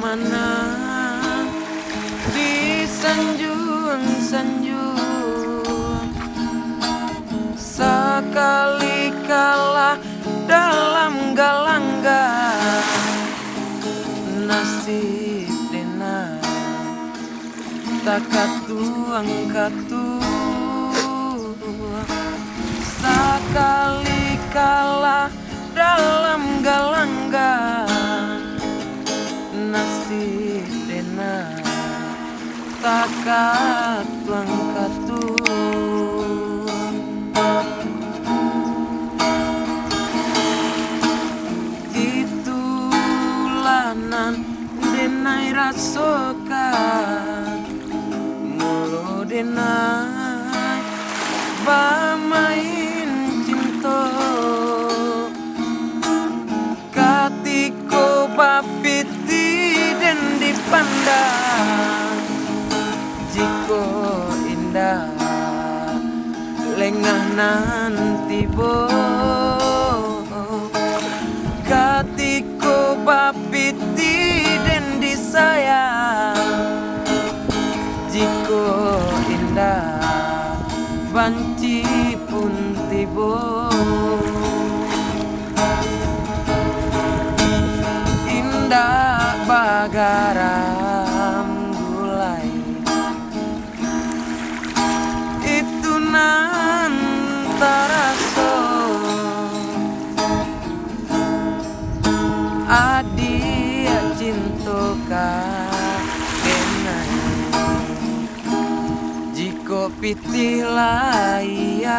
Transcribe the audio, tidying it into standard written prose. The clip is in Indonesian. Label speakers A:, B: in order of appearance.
A: mana di sanjung-sanjung, sekali kalah dalam galanggang nasib dena tak katuang-katuang, sekali kalah dalam galanggang nasib dena tak katuang-katuang. Itulah nan denai rasokan mulo denai bamain cinta katiko bapiti den dipandang jiko indah lengah nanti bo katiko bapiti den disayang jiko indah banci pun tibo indah bagaram gulai itu nan taraso adia cintoka kenai jiko pitih laya